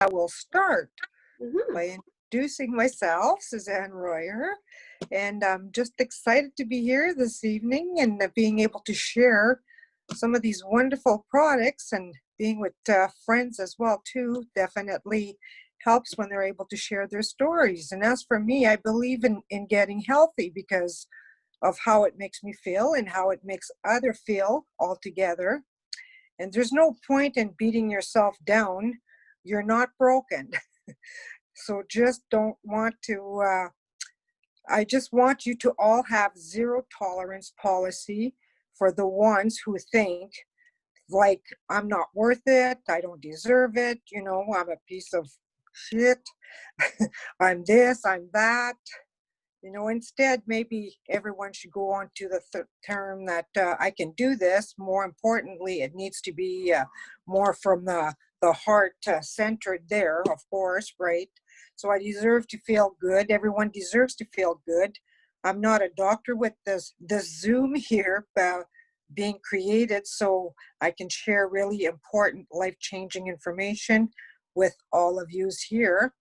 I will start Mhm. by introducing myself, Suzanne Royer, and I'm just excited to be here this evening and being able to share some of these wonderful products, and being with friends as well too definitely helps when they're able to share their stories. And as for me, I believe in getting healthy because of how it makes me feel and how it makes other feel all together. And there's no point in beating yourself down. You're not broken. So just don't want to, I just want you to all have zero tolerance policy for the ones who think like, I'm not worth it, I don't deserve it, I'm a piece of shit, I'm this, I'm that. Instead, maybe everyone should go on to the term that I can do this. More importantly, it needs to be more from the heart centered there, of course, right? So I deserve to feel good. Everyone deserves to feel good. I'm not a doctor with this Zoom here being created so I can share really important life-changing information with all of yous here.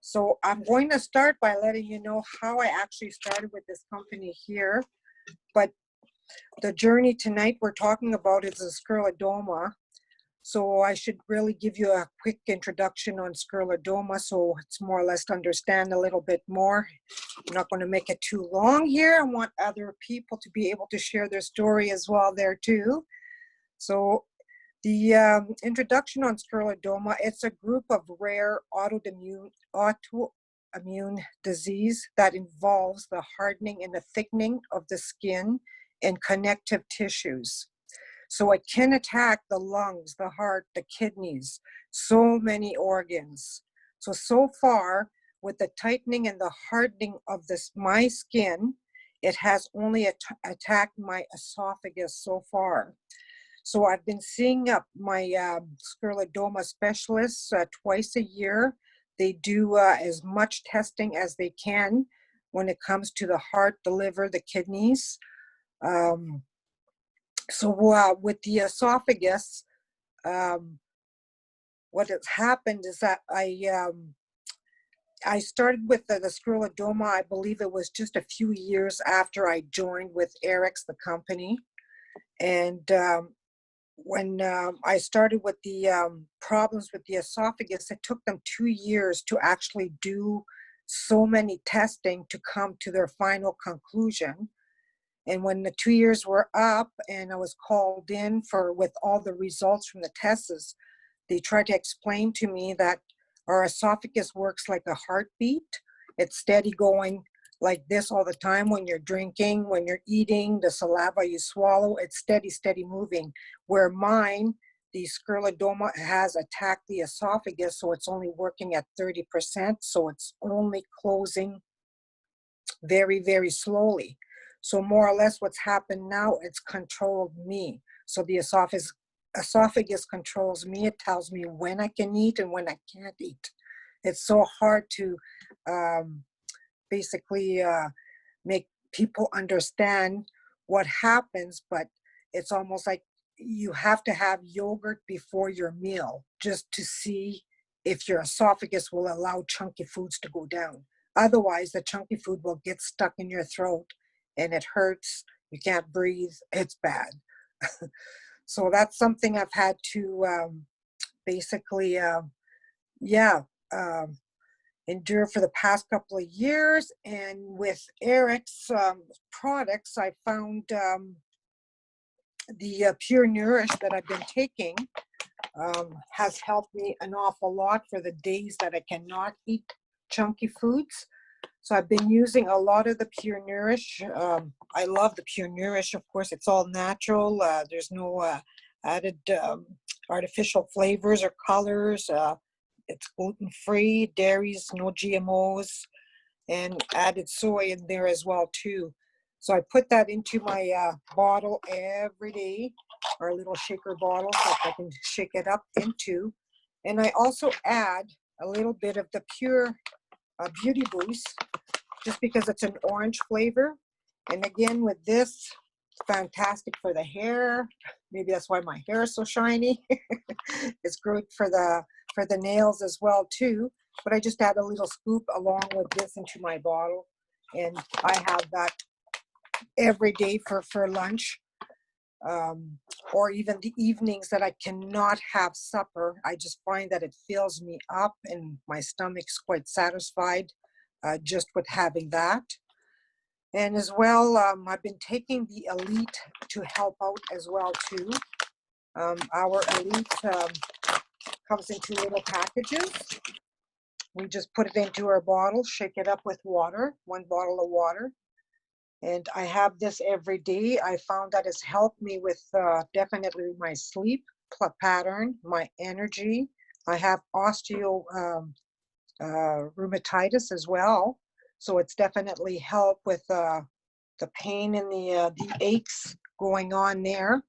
So I'm going to start by letting you know how I actually started with this company here. But the journey tonight we're talking about is the scleroderma. So I should really give you a quick introduction on scleroderma so it's more or less to understand a little bit more. I'm not going to make it too long here. I want other people to be able to share their story as well there too. So the introduction on scleroderma, it's a group of rare autoimmune disease that involves the hardening and the thickening of the skin and connective tissues. So it can attack the lungs, the heart, the kidneys, so many organs. So far, with the tightening and the hardening of my skin, it has only attacked my esophagus so far. So I've been seeing my scleroderma specialists twice a year. They do as much testing as they can when it comes to the heart, the liver, the kidneys. With the esophagus, what has happened is that I started with the scleroderma. I believe it was just a few years after I joined with Eric's, the company. And when I started with the problems with the esophagus, it took them 2 years to actually do so many testing to come to their final conclusion. And when the 2 years were up and I was called in with all the results from the tests, they tried to explain to me that our esophagus works like a heartbeat. It's steady going like this all the time when you're drinking, when you're eating, the saliva you swallow, it's steady moving. Where mine, the scleroderma has attacked the esophagus, so it's only working at 30%, so it's only closing very slowly. So more or less what's happened now, it's controlled me. So the esophagus controls me. It tells me when I can eat and when I can't eat. It's so hard to basically make people understand what happens, but it's almost like you have to have yogurt before your meal just to see if your esophagus will allow chunky foods to go down. Otherwise, the chunky food will get stuck in your throat and it hurts. You can't breathe. It's bad. So that's something I've had to basically, endure for the past couple of years. And with Eric's products, I found the Pure Nourish that I've been taking has helped me an awful lot for the days that I cannot eat chunky foods. So I've been using a lot of the Pure Nourish. I love the Pure Nourish. Of course, it's all natural. There's no added artificial flavors or colors. It's gluten-free, dairies, no GMOs, and added soy in there as well too. So I put that into my bottle every day, or a little shaker bottle that I can shake it up into. And I also add a little bit of the Pure Beauty Boost, just because it's an orange flavor. And again, with this, fantastic for the hair. Maybe that's why my hair is so shiny. It's good for for the nails as well too. But I just add a little scoop along with this into my bottle, and I have that every day for lunch, or even the evenings that I cannot have supper. I just find that it fills me up and my stomach's quite satisfied just with having that. And as well, I've been taking the Elite to help out as well too. Our Elite comes in 2 little packages. We just put it into our bottle, shake it up with water, 1 bottle of water. And I have this every day. I found that it's helped me with definitely my sleep pattern, my energy. I have rheumatitis as well. So it's definitely helped with the pain and the aches going on there.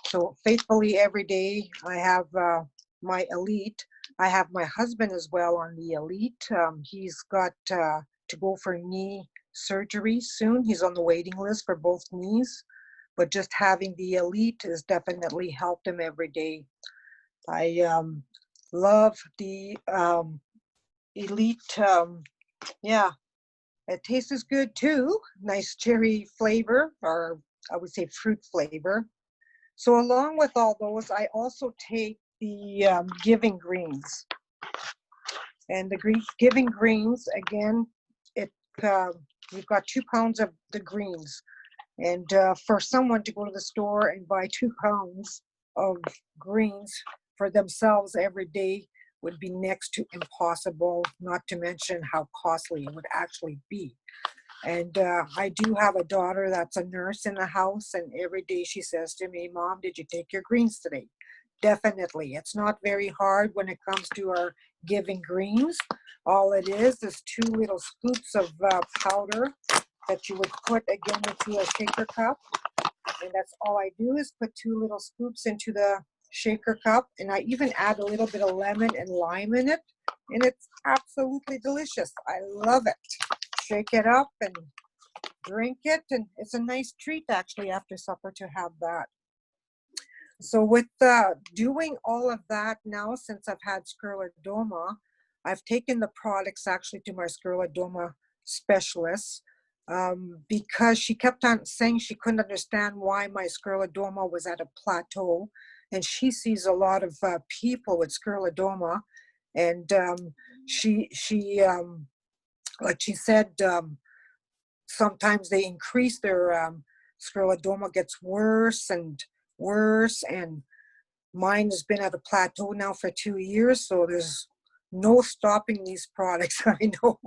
So faithfully every day I have my Elite. I have my husband as well on the Elite. He's got to go for knee surgery soon. He's on the waiting list for both knees, but just having the Elite has definitely helped him every day. I love the Elite. Yeah, it tastes good too. Nice cherry flavor, or I would say fruit flavor. So along with all those, I also take the Giving Greens. And the Giving Greens, again, you've got 2 pounds of the greens. And for someone to go to the store and buy 2 pounds of greens for themselves every day would be next to impossible, not to mention how costly it would actually be. And I do have a daughter that's a nurse in the house, and every day she says to me, "Mom, did you take your greens today?" Definitely. It's not very hard when it comes to our Giving Greens. All it is 2 little scoops of powder that you would put again into a shaker cup. And that's all I do is put 2 little scoops into the shaker cup. And I even add a little bit of lemon and lime in it. And it's absolutely delicious. I love it. Shake it up and drink it. And it's a nice treat actually after supper to have that. So with doing all of that now, since I've had Scleroderma, I've taken the products actually to my Scleroderma specialist because she kept on saying she couldn't understand why my Scleroderma was at a plateau. And she sees a lot of people with Scleroderma. And she like she said, sometimes they increase their Scleroderma gets worse and worse, and mine has been at a plateau now for 2 years, so there's no stopping these products. I know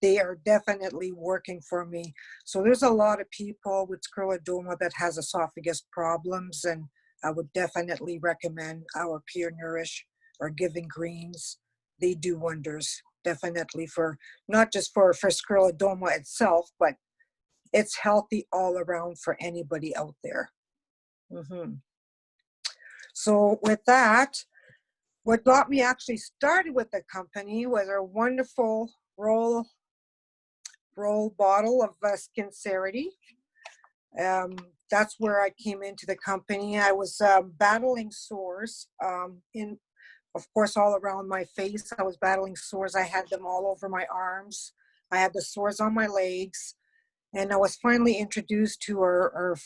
they are definitely working for me. So there's a lot of people with Scleroderma that has esophagus problems, and I would definitely recommend our Pure Nourish or Giving Greens. They do wonders, definitely, for not just for Scleroderma itself, but it's healthy all around for anybody out there. So with that, what got me actually started with the company was our wonderful roll bottle of Sincerity. That's where I came into the company. I was battling sores of course, all around my face. I was battling sores. I had them all over my arms. I had the sores on my legs. And I was finally introduced to our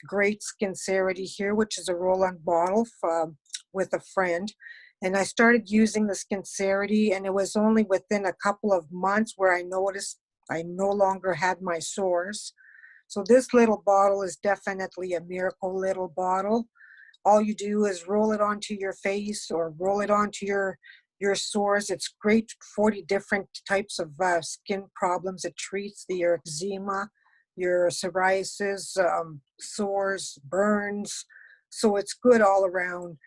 great Sincerity here, which is a roll-on bottle with a friend. And I started using the Sincerity, and it was only within a couple of months where I noticed I no longer had my sores. So this little bottle is definitely a miracle little bottle. All you do is roll it onto your face or roll it onto your sores. It's great, 40 different types of skin problems. It treats your eczema, your psoriasis, sores, burns. So it's good all around.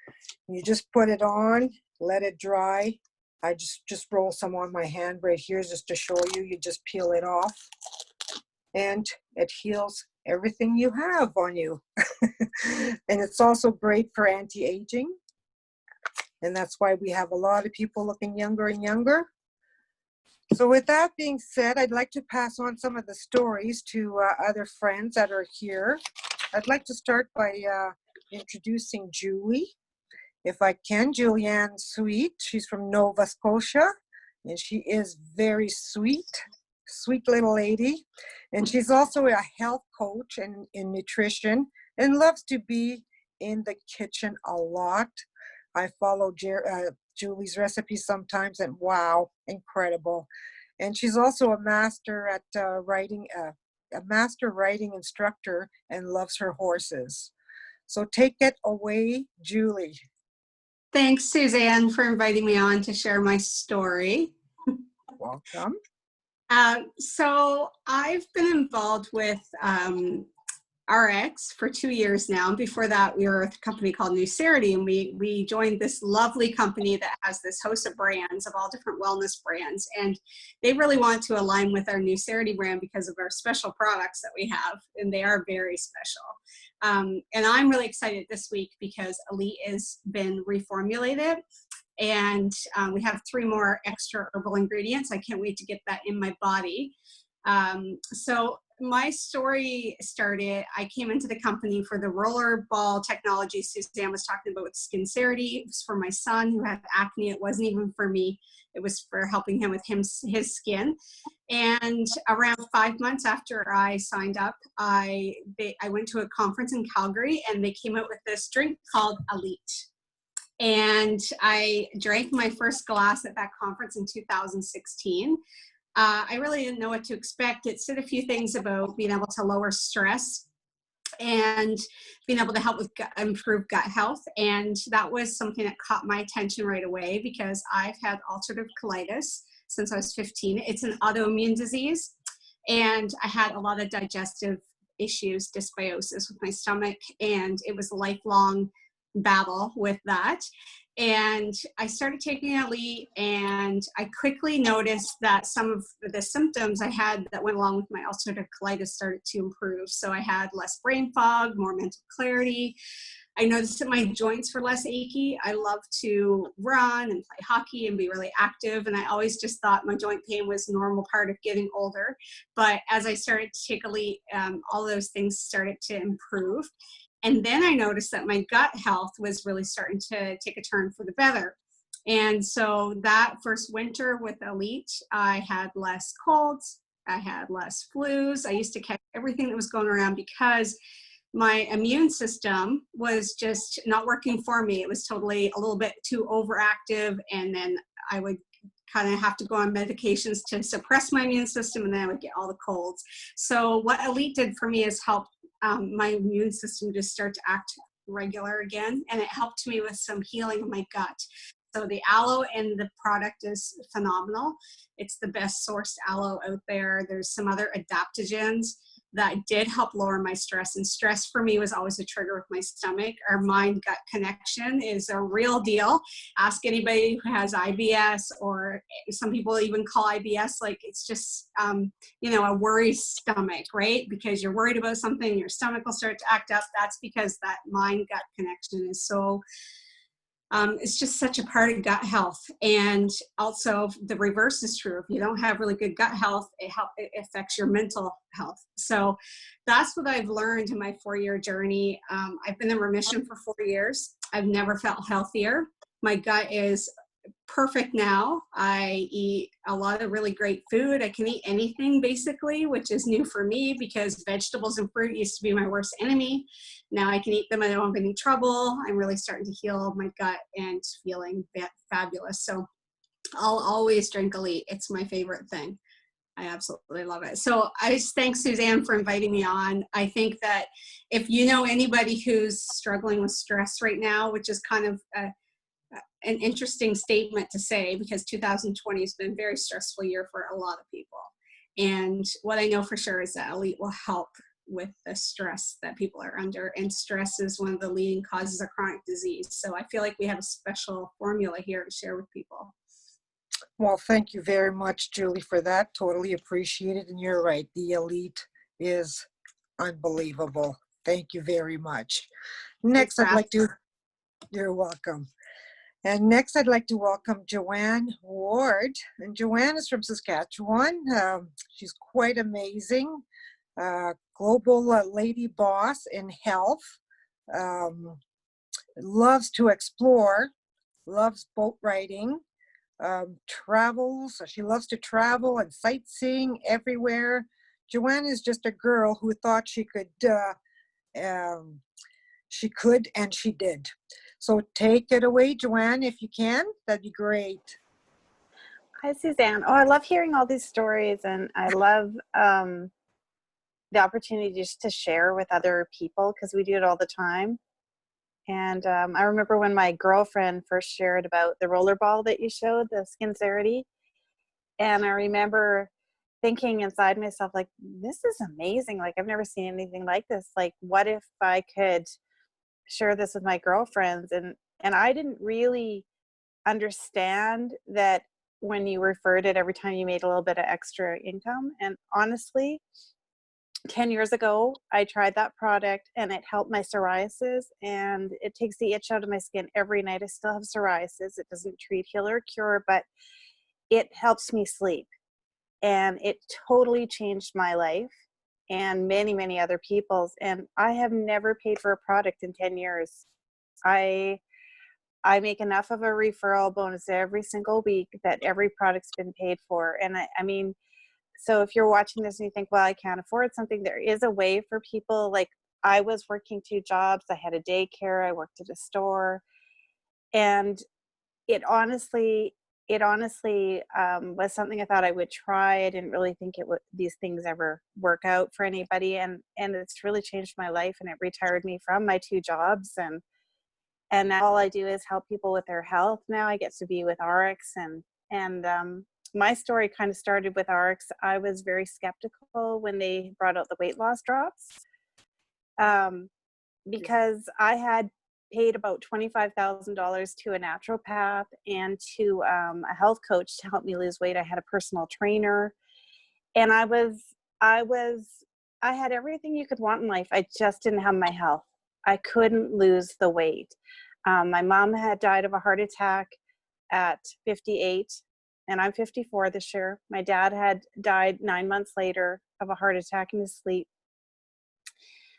You just put it on, let it dry. I just roll some on my hand right here just to show you. You just peel it off, and it heals everything you have on you. And it's also great for anti-aging. And that's why we have a lot of people looking younger and younger. So with that being said, I'd like to pass on some of the stories to other friends that are here. I'd like to start by introducing Julie. if I can, Julianne Sweet. She's from Nova Scotia, and she is very sweet, sweet little lady. And she's also a health coach and in nutrition and loves to be in the kitchen a lot. I follow Julie's recipes sometimes, and wow, incredible. And she's also a master at writing, a master writing instructor, and loves her horses. So take it away, Julie. Thanks, Suzanne, for inviting me on to share my story. Welcome. So I've been involved with RX for 2 years now. Before that, we were with a company called Nucerity, and we joined this lovely company that has this host of brands of all different wellness brands. And they really want to align with our Nucerity brand because of our special products that we have, and they are very special. And I'm really excited this week because Elite has been reformulated, and we have 3 more extra herbal ingredients. I can't wait to get that in my body. So my story started, I came into the company for the rollerball technology Suzanne was talking about with Skincerity. It was for my son who had acne. It wasn't even for me. It was for helping him with his skin. And around 5 months after I signed up, I went to a conference in Calgary, and they came out with this drink called Elite. And I drank my first glass at that conference in 2016. I really didn't know what to expect. It said a few things about being able to lower stress and being able to help with improve gut health. And that was something that caught my attention right away because I've had ulcerative colitis since I was 15. It's an autoimmune disease. And I had a lot of digestive issues, dysbiosis with my stomach. And it was a lifelong battle with that. And I started taking Elite, and I quickly noticed that some of the symptoms I had that went along with my ulcerative colitis started to improve. So I had less brain fog, more mental clarity. I noticed that my joints were less achy. I love to run and play hockey and be really active. And I always just thought my joint pain was a normal part of getting older. But as I started to take Elite, all those things started to improve. And then I noticed that my gut health was really starting to take a turn for the better. And so that first winter with Elite, I had less colds, I had less flus. I used to catch everything that was going around because my immune system was just not working for me. It was totally a little bit too overactive. And then I would kind of have to go on medications to suppress my immune system, and then I would get all the colds. So what Elite did for me is help my immune system just start to act regular again, and it helped me with some healing of my gut. So the aloe in the product is phenomenal. It's the best sourced aloe out there. There's some other adaptogens that did help lower my stress, and stress for me was always a trigger with my stomach. Our mind-gut connection is a real deal. Ask anybody who has IBS, or some people even call IBS like it's just a worry stomach, right? Because you're worried about something, your stomach will start to act up. That's because that mind-gut connection is so it's just such a part of gut health. And also the reverse is true. If you don't have really good gut health, it affects your mental health. So that's what I've learned in my 4-year journey. I've been in remission for 4 years. I've never felt healthier. My gut is perfect now. I eat a lot of really great food. I can eat anything basically, which is new for me because vegetables and fruit used to be my worst enemy. Now I can eat them. I don't have any trouble. I'm really starting to heal my gut and feeling fabulous. So I'll always drink Elite. It's my favorite thing. I absolutely love it. So I just thank Suzanne for inviting me on. I think that if you know anybody who's struggling with stress right now, which is kind of an interesting statement to say because 2020 has been a very stressful year for a lot of people. And what I know for sure is that Elite will help with the stress that people are under. And stress is one of the leading causes of chronic disease. So I feel like we have a special formula here to share with people. Well, thank you very much, Julie, for that. Totally appreciate it. And you're right, the Elite is unbelievable. Thank you very much. Next, you're welcome. And next, I'd like to welcome Joanne Ward. And Joanne is from Saskatchewan. She's quite amazing. Global lady boss in health. loves to explore, loves boat riding, travels. She loves to travel and sightseeing everywhere. Joanne is just a girl who thought um, she could, and she did. So take it away, Joanne, if you can. That'd be great. Hi, Suzanne. Oh, I love hearing all these stories, and I love the opportunity just to share with other people because we do it all the time. And I remember when my girlfriend first shared about the rollerball that you showed, the Skincerity, and I remember thinking inside myself, like, this is amazing. Like, I've never seen anything like this. Like, what if I could share this with my girlfriends? And I didn't really understand that when you referred it every time you made a little bit of extra income. And honestly, 10 years ago, I tried that product and it helped my psoriasis, and it takes the itch out of my skin every night. I still have psoriasis. It doesn't treat, heal, or cure, but it helps me sleep. And it totally changed my life and many, many other people's. And I have never paid for a product in 10 years. I make enough of a referral bonus every single week that every product's been paid for. And I mean, so if you're watching this and you think, well, I can't afford something, there is a way for people. Like, I was working 2 jobs. I had a daycare. I worked at a store. And it honestly, was something I thought I would try. I didn't really think these things ever work out for anybody. And it's really changed my life, and it retired me from my 2 jobs. And now all I do is help people with their health. Now I get to be with RX, and my story kind of started with RX. I was very skeptical when they brought out the weight loss drops, because I had paid about $25,000 to a naturopath and to a health coach to help me lose weight. I had a personal trainer, and I had everything you could want in life. I just didn't have my health. I couldn't lose the weight. My mom had died of a heart attack at 58, and I'm 54 this year. My dad had died 9 months later of a heart attack in his sleep.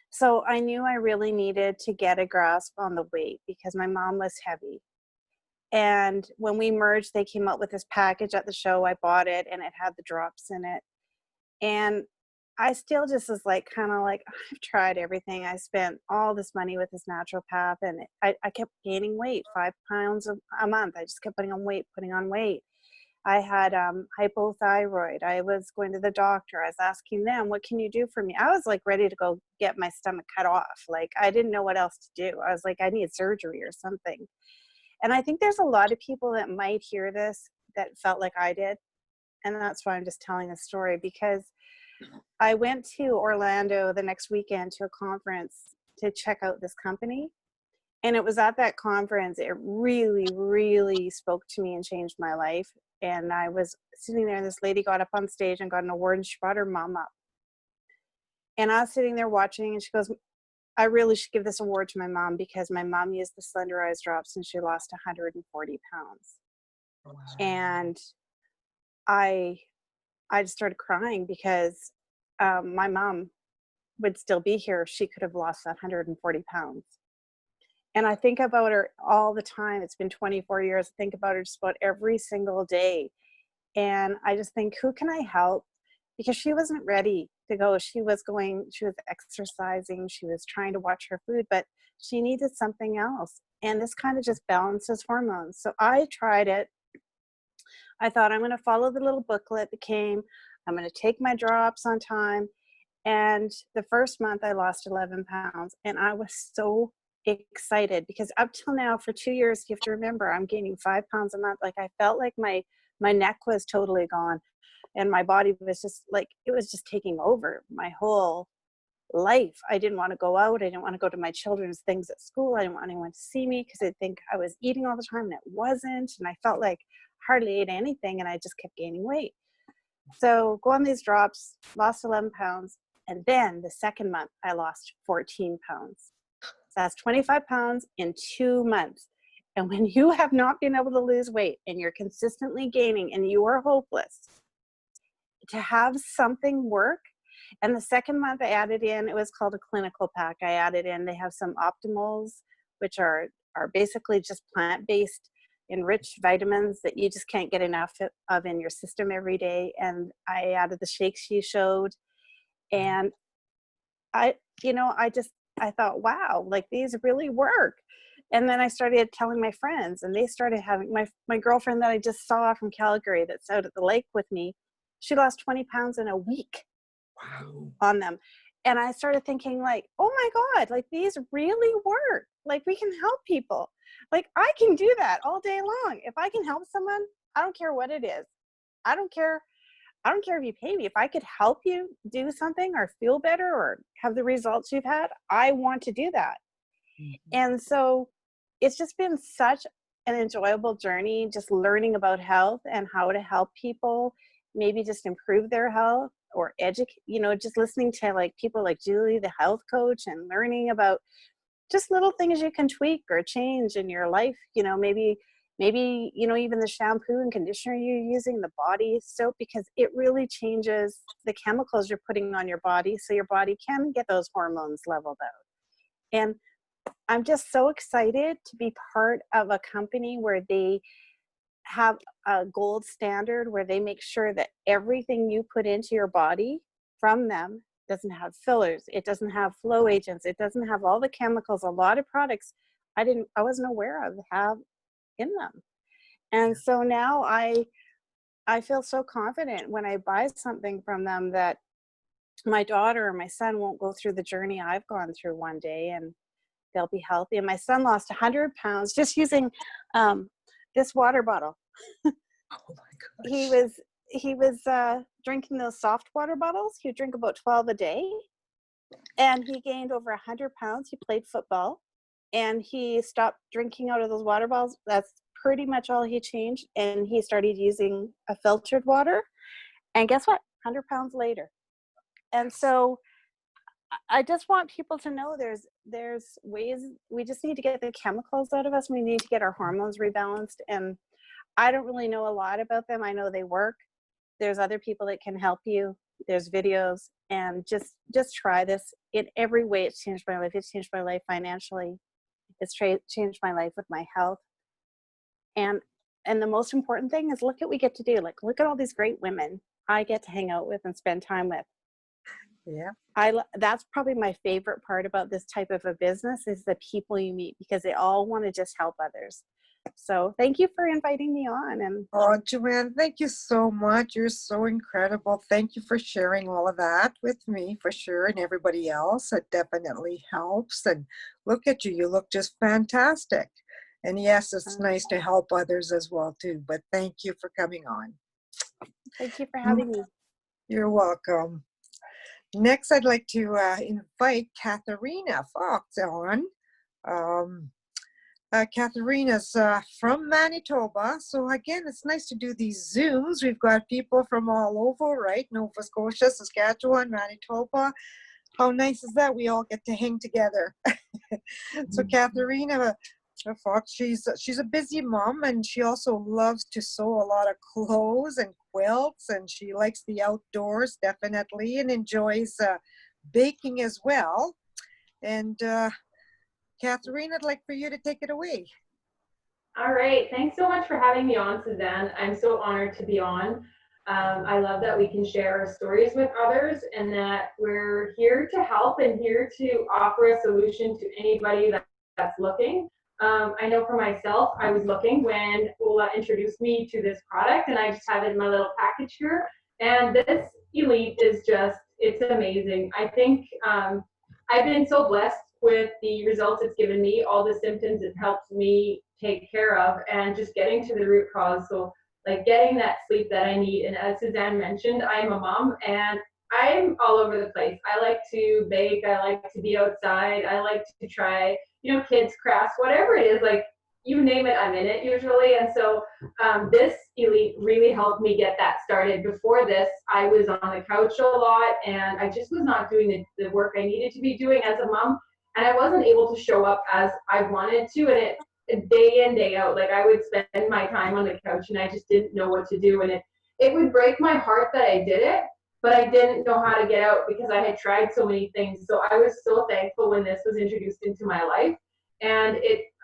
So I knew I really needed to get a grasp on the weight because my mom was heavy. And when we merged, they came out with this package at the show. I bought it, and it had the drops in it. And I still just was like, kind of like, I've tried everything. I spent all this money with this naturopath, and I kept gaining weight, 5 pounds a month. I just kept putting on weight. I had hypothyroid. I was going to the doctor. I was asking them, what can you do for me? I was like ready to go get my stomach cut off. Like, I didn't know what else to do. I was like, I need surgery or something. And I think there's a lot of people that might hear this that felt like I did. And that's why I'm just telling the story, because I went to Orlando the next weekend to a conference to check out this company. And it was at that conference, it really, really spoke to me and changed my life. And I was sitting there, and this lady got up on stage and got an award, and she brought her mom up. And I was sitting there watching, and she goes, I really should give this award to my mom because my mom used the Slenderized drops and she lost 140 pounds. Wow. And I just started crying because my mom would still be here. She could have lost that 140 pounds. And I think about her all the time. It's been 24 years. I think about her just about every single day. And I just think, who can I help? Because she wasn't ready to go. She was exercising. She was trying to watch her food, but she needed something else. And this kind of just balances hormones. So I tried it. I thought, I'm going to follow the little booklet that came. I'm going to take my drops on time. And the first month I lost 11 pounds, and I was so excited because up till now for 2 years, you have to remember, I'm gaining 5 pounds a month. Like, I felt like my neck was totally gone, and my body was just like, it was just taking over my whole life. I didn't want to go out. I didn't want to go to my children's things at school. I didn't want anyone to see me because they'd think I was eating all the time, and it wasn't. And I felt like I hardly ate anything, and I just kept gaining weight. So go on these drops, lost 11 pounds. And then the second month, I lost 14 pounds. So that's 25 pounds in 2 months. And when you have not been able to lose weight and you're consistently gaining and you are hopeless, to have something work. And the second month I added in, it was called a clinical pack. I added in, they have some optimals, which are are basically just plant-based, enriched vitamins that you just can't get enough of in your system every day. And I added the shakes you showed, and I, I thought, wow, like these really work. And then I started telling my friends, and they started having my girlfriend that I just saw from Calgary that's out at the lake with me. She lost 20 pounds in a week. Wow. On them. And I started thinking like, oh my God, like these really work. Like we can help people. Like I can do that all day long. If I can help someone, I don't care what it is. I don't care. I don't care if you pay me. If I could help you do something or feel better or have the results you've had, I want to do that. And so it's just been such an enjoyable journey, just learning about health and how to help people maybe just improve their health or educate, just listening to like people like Julie, the health coach, and learning about just little things you can tweak or change in your life. Maybe, even the shampoo and conditioner you're using, the body soap, because it really changes the chemicals you're putting on your body so your body can get those hormones leveled out. And I'm just so excited to be part of a company where they have a gold standard, where they make sure that everything you put into your body from them doesn't have fillers, it doesn't have flow agents, it doesn't have all the chemicals a lot of products I wasn't aware of have in them. And so now I feel so confident when I buy something from them that my daughter or my son won't go through the journey I've gone through one day, and they'll be healthy. And my son lost 100 pounds just using this water bottle. Oh my gosh. He was drinking those soft water bottles. He would drink about 12 a day, and he gained over 100 pounds. He played football, and he stopped drinking out of those water bottles. That's pretty much all he changed. And he started using a filtered water. And guess what? 100 pounds later. And so I just want people to know there's ways. We just need to get the chemicals out of us. We need to get our hormones rebalanced. And I don't really know a lot about them. I know they work. There's other people that can help you. There's videos, and just try this. In every way, it's changed my life. It's changed my life financially. It's changed my life with my health. And the most important thing is look at what we get to do. Like, look at all these great women I get to hang out with and spend time with. Yeah. That's probably my favorite part about this type of a business is the people you meet, because they all want to just help others. So thank you for inviting me on. And Oh, Joanne, thank you so much. You're so incredible. Thank you for sharing all of that with me, for sure, and everybody else. It definitely helps. And look at you. You look just fantastic. And yes, it's nice to help others as well, too. But thank you for coming on. thank you for having me. You're welcome. Next, I'd like to invite Katharina Fox on. Katharina's from Manitoba. So again, it's nice to do these Zooms. We've got people from all over, right? Nova Scotia, Saskatchewan, Manitoba. How nice is that? We all get to hang together. So Katharina Fox, she's a busy mom, and she also loves to sew a lot of clothes and quilts, and she likes the outdoors definitely, and enjoys baking as well. And Katharina, I'd like for you to take it away. All right, thanks so much for having me on, Suzanne. I'm so honored to be on. I love that we can share our stories with others, and that we're here to help and here to offer a solution to anybody that's looking. I know for myself, I was looking when Ola introduced me to this product, and I just have it in my little package here. And this Elite is it's amazing. I think I've been so blessed with the results it's given me, all the symptoms it helps me take care of, and just getting to the root cause. So like getting that sleep that I need. And as Suzanne mentioned, I'm a mom, and I'm all over the place. I like to bake, I like to be outside, I like to try, kids crafts, whatever it is, like you name it, I'm in it usually. And so this Elite really helped me get that started. Before this, I was on the couch a lot, and I just was not doing the work I needed to be doing as a mom. And I wasn't able to show up as I wanted to. And it day in, day out, like I would spend my time on the couch, and I just didn't know what to do. And it would break my heart that I did it, but I didn't know how to get out because I had tried so many things. So I was so thankful when this was introduced into my life. And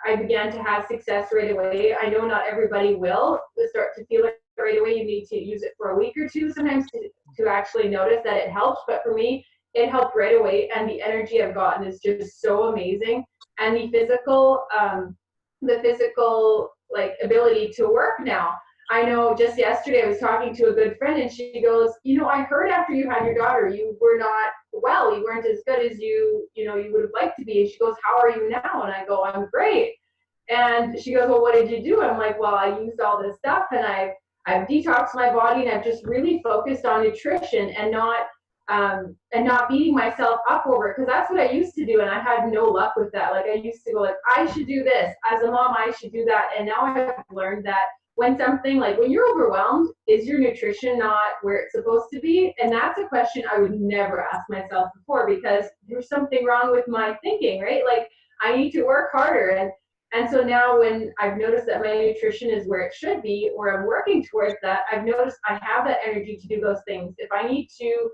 I began to have success right away. I know not everybody will start to feel it right away. You need to use it for a week or two sometimes to actually notice that it helps. But for me, it helped right away. And the energy I've gotten is just so amazing. And the physical like ability to work now. I know just yesterday I was talking to a good friend and she goes, you know, I heard after you had your daughter, you were not well, you weren't as good as you would have liked to be. And she goes, how are you now? And I go, I'm great. And she goes, well, what did you do? I'm like, well, I used all this stuff and I've detoxed my body and I've just really focused on nutrition and not beating myself up over it, because that's what I used to do and I had no luck with that. Like I used to go like, I should do this as a mom, I should do that. And now I've learned that when you're overwhelmed, is your nutrition not where it's supposed to be? And that's a question I would never ask myself before, because there's something wrong with my thinking, right? Like I need to work harder. And so now when I've noticed that my nutrition is where it should be, or I'm working towards that, I've noticed I have that energy to do those things. If I need to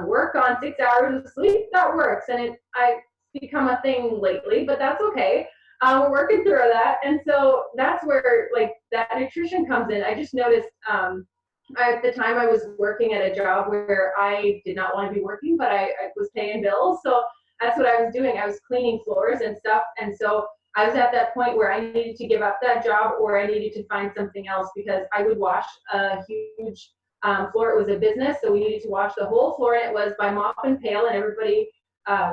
work on 6 hours of sleep, that works. And I've become a thing lately, but that's okay. We're working through that. And so that's where like that nutrition comes in. I just noticed at the time I was working at a job where I did not want to be working, but I was paying bills. So that's what I was doing. I was cleaning floors and stuff. And so I was at that point where I needed to give up that job, or I needed to find something else, because I would wash a huge floor. It was a business, so we needed to wash the whole floor, and it was by mop and pail, and everybody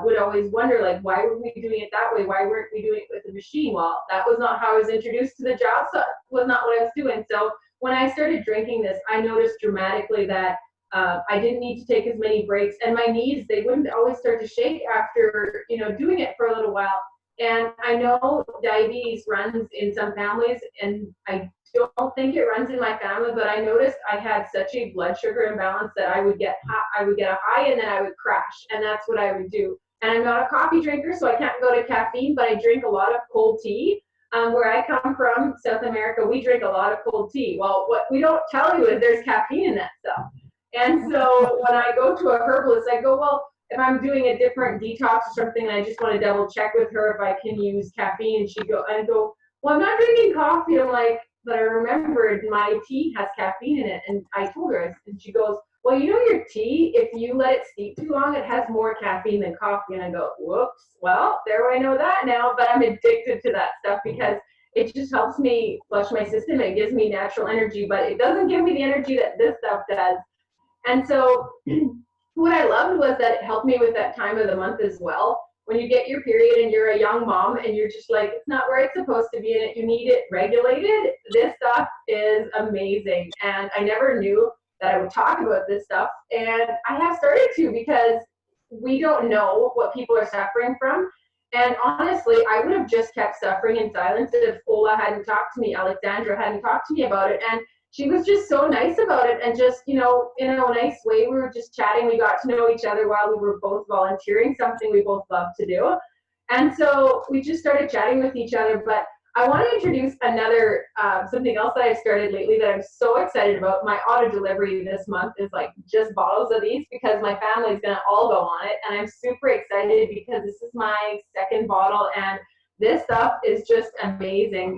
would always wonder, like, why were we doing it that way? Why weren't we doing it with the machine? Well, that was not how I was introduced to the job, so it was not what I was doing. So when I started drinking this, I noticed dramatically that I didn't need to take as many breaks, and my knees, they wouldn't always start to shake after, doing it for a little while. And I know diabetes runs in some families, and I don't think it runs in my family, but I noticed I had such a blood sugar imbalance that I would get a high and then I would crash, and that's what I would do. And I'm not a coffee drinker, so I can't go to caffeine, but I drink a lot of cold tea. Where I come from, South America, we drink a lot of cold tea. Well, what we don't tell you is there's caffeine in that stuff. And so when I go to a herbalist, I go, well, if I'm doing a different detox or something, I just want to double check with her if I can use caffeine. And I go, well, I'm not drinking coffee. I'm like, but I remembered my tea has caffeine in it. And I told her, and she goes, well, your tea, if you let it steep too long, it has more caffeine than coffee. And I go, whoops, well, there I know that now, but I'm addicted to that stuff because it just helps me flush my system. It gives me natural energy, but it doesn't give me the energy that this stuff does. And so what I loved was that it helped me with that time of the month as well. When you get your period and you're a young mom and you're just like, it's not where it's supposed to be and you need it regulated, this stuff is amazing. And I never knew that I would talk about this stuff. And I have started to, because we don't know what people are suffering from. And honestly, I would have just kept suffering in silence if Ola hadn't talked to me, Alexandra hadn't talked to me about it. And she was just so nice about it, and just, in a nice way, we were just chatting. We got to know each other while we were both volunteering, something we both love to do. And so we just started chatting with each other. But I want to introduce another, something else that I've started lately that I'm so excited about. My auto delivery this month is like just bottles of these, because my family's going to all go on it. And I'm super excited because this is my second bottle, and this stuff is just amazing.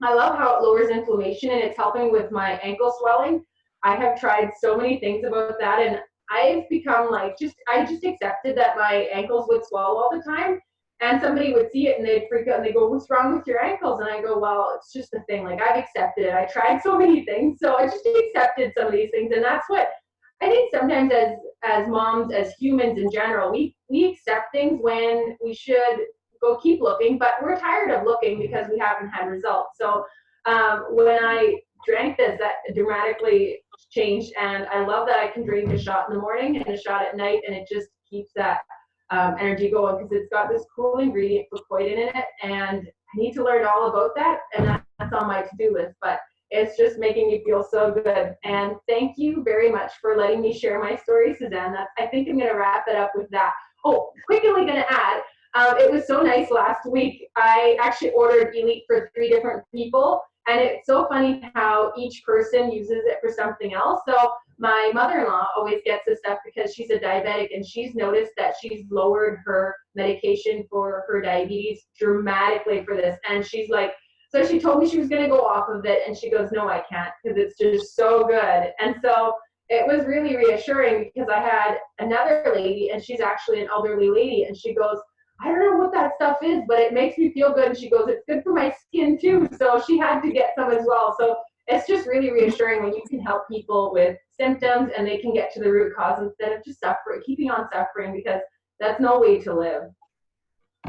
I love how it lowers inflammation, and it's helping with my ankle swelling. I have tried so many things about that, and I've become like, I just accepted that my ankles would swell all the time, and somebody would see it and they'd freak out and they go, what's wrong with your ankles? And I go, well, it's just a thing. Like, I've accepted it. I tried so many things, so I just accepted some of these things. And that's what I think sometimes as moms, as humans in general, we accept things when we should go keep looking, but we're tired of looking because we haven't had results. So when I drank this, that dramatically changed, and I love that I can drink a shot in the morning and a shot at night, and it just keeps that energy going, because it's got this cool ingredient fucoidin in it, and I need to learn all about that, and that's on my to-do list, but it's just making me feel so good. And thank you very much for letting me share my story, Suzanne. I think I'm going to wrap it up with that. Oh, quickly going to add, it was so nice last week. I actually ordered Elite for 3 different people, and it's so funny how each person uses it for something else. So my mother-in-law always gets this stuff because she's a diabetic, and she's noticed that she's lowered her medication for her diabetes dramatically for this. And she's like, so she told me she was going to go off of it, and she goes, no, I can't, because it's just so good. And so it was really reassuring, because I had another lady, and she's actually an elderly lady, and she goes, I don't know what that stuff is, but it makes me feel good. And she goes, it's good for my skin too. So she had to get some as well. So it's just really reassuring when you can help people with symptoms and they can get to the root cause instead of just suffering, keeping on suffering, because that's no way to live.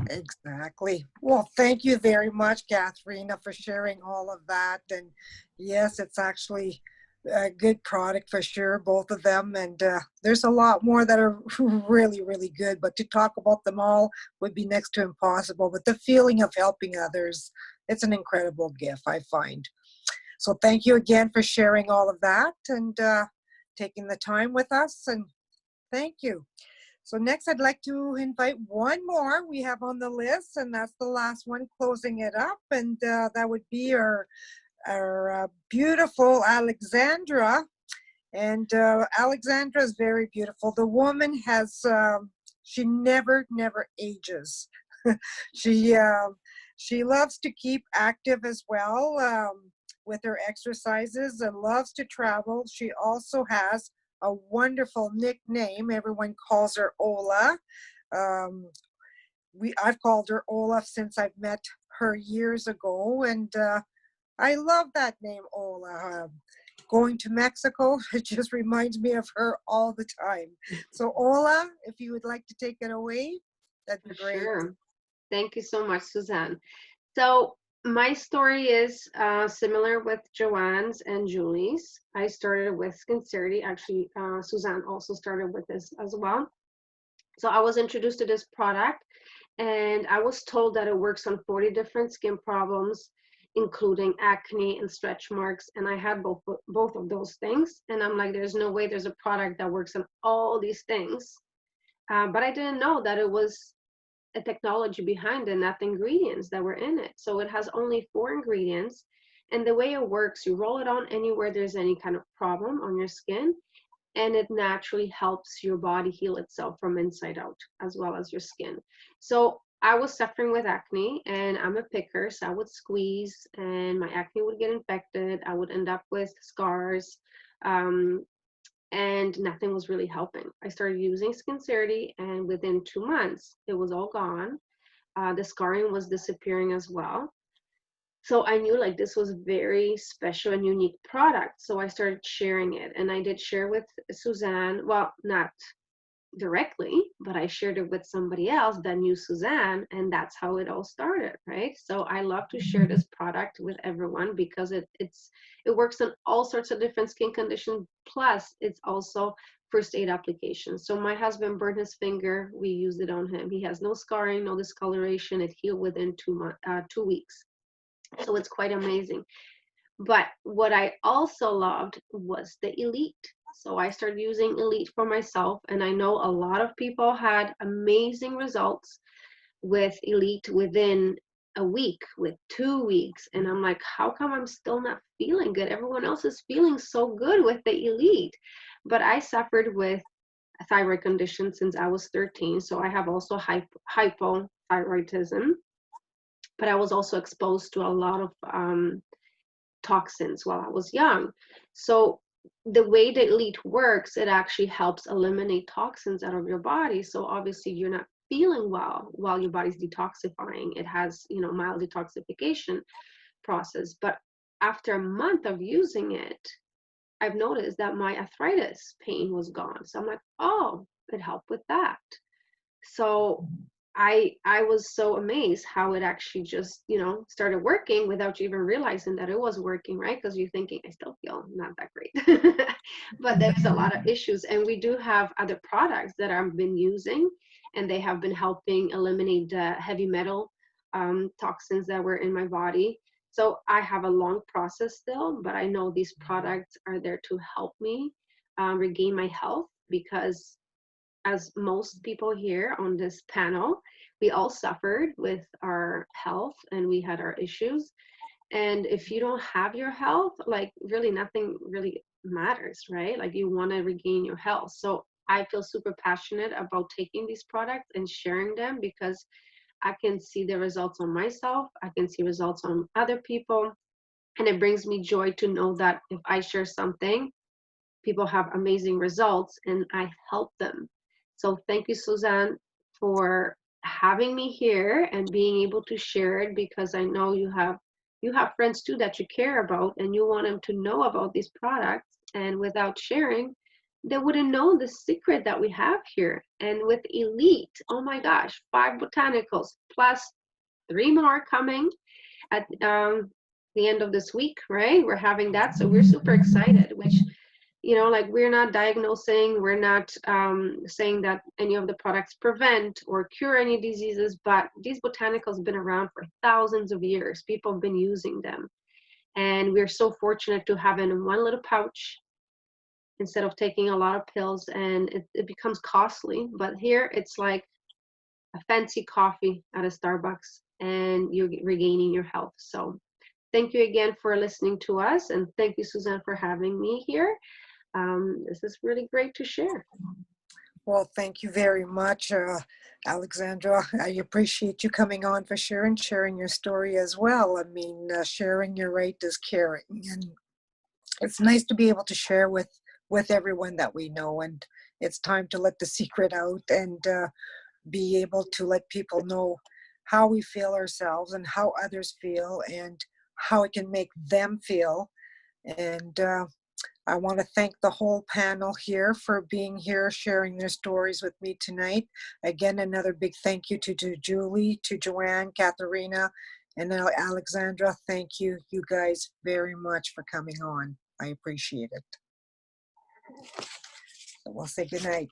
Exactly. Well, thank you very much, Katharina, for sharing all of that. And yes, it's actually a good product for sure, both of them. And there's a lot more that are really, really good, but to talk about them all would be next to impossible. But the feeling of helping others, it's an incredible gift, I find. So thank you again for sharing all of that and taking the time with us. And thank you. So next, I'd like to invite one more we have on the list, and that's the last one, closing it up. And that would be our beautiful Alexandra. And Alexandra is very beautiful. The woman has, she never ages. She loves to keep active as well with her exercises and loves to travel. She also has a wonderful nickname. Everyone calls her Ola. I've called her Ola since I've met her years ago, and I love that name, Ola. Going to Mexico, it just reminds me of her all the time. So Ola, if you would like to take it away, that'd be great. Sure. Thank you so much, Suzanne. So my story is similar with Joanne's and Julie's. I started with Skincerity. Actually, Suzanne also started with this as well. So I was introduced to this product, and I was told that it works on 40 different skin problems, including acne and stretch marks. And I had both of those things. And I'm like, there's no way there's a product that works on all these things. But I didn't know that it was a technology behind it, not the ingredients that were in it. So it has only 4 ingredients. And the way it works, you roll it on anywhere there's any kind of problem on your skin, and it naturally helps your body heal itself from inside out, as well as your skin. So I was suffering with acne, and I'm a picker, so I would squeeze and my acne would get infected. I would end up with scars, and nothing was really helping. I started using Skincerity, and within 2 months, it was all gone. The scarring was disappearing as well. So I knew like this was a very special and unique product. So I started sharing it, and I did share with Suzanne, well, not directly, but I shared it with somebody else that knew Suzanne, and that's how it all started, right? So I love to share this product with everyone because it works on all sorts of different skin conditions. Plus, it's also first aid application. So my husband burned his finger. We used it on him. He has no scarring, no discoloration. It healed within 2 weeks. So it's quite amazing. But what I also loved was the Elite. So I started using Elite for myself, and I know a lot of people had amazing results with Elite within a week, with 2 weeks. And I'm like, how come I'm still not feeling good? Everyone else is feeling so good with the Elite. But I suffered with a thyroid condition since I was 13. So I have also hypothyroidism. But I was also exposed to a lot of toxins while I was young. So the way the Elite works, it actually helps eliminate toxins out of your body. So obviously you're not feeling well while your body's detoxifying. It has, mild detoxification process. But after a month of using it, I've noticed that my arthritis pain was gone. So I'm like, oh, it helped with that. So I was so amazed how it actually just, started working without you even realizing that it was working, right? Because you're thinking, I still feel not that great. But there's a lot of issues. And we do have other products that I've been using, and they have been helping eliminate the heavy metal toxins that were in my body. So I have a long process still, but I know these products are there to help me regain my health, because as most people here on this panel, we all suffered with our health and we had our issues. And if you don't have your health, like really nothing really matters, right? Like you want to regain your health. So I feel super passionate about taking these products and sharing them because I can see the results on myself. I can see results on other people. And it brings me joy to know that if I share something, people have amazing results and I help them. So thank you, Suzanne, for having me here and being able to share it, because I know you have friends too that you care about and you want them to know about these products, and without sharing they wouldn't know the secret that we have here. And with Elite, oh my gosh, 5 botanicals plus 3 more coming at the end of this week, right? We're having that, so we're super excited, which, you know, like we're not diagnosing, we're not saying that any of the products prevent or cure any diseases, but these botanicals have been around for thousands of years. People have been using them, and we're so fortunate to have it in one little pouch instead of taking a lot of pills, and it becomes costly. But here it's like a fancy coffee at a Starbucks and you're regaining your health. So thank you again for listening to us, and thank you, Suzanne, for having me here. This is really great to share. Well, thank you very much, Alexandra. I appreciate you coming on for sure and sharing your story as well. I mean, sharing your right is caring, and it's nice to be able to share with everyone that we know. And it's time to let the secret out and be able to let people know how we feel ourselves and how others feel and how it can make them feel. And I want to thank the whole panel here for being here, sharing their stories with me tonight. Again, another big thank you to Julie, to Joanne, Katharina, and Alexandra. Thank you guys very much for coming on. I appreciate it. So we'll say good night.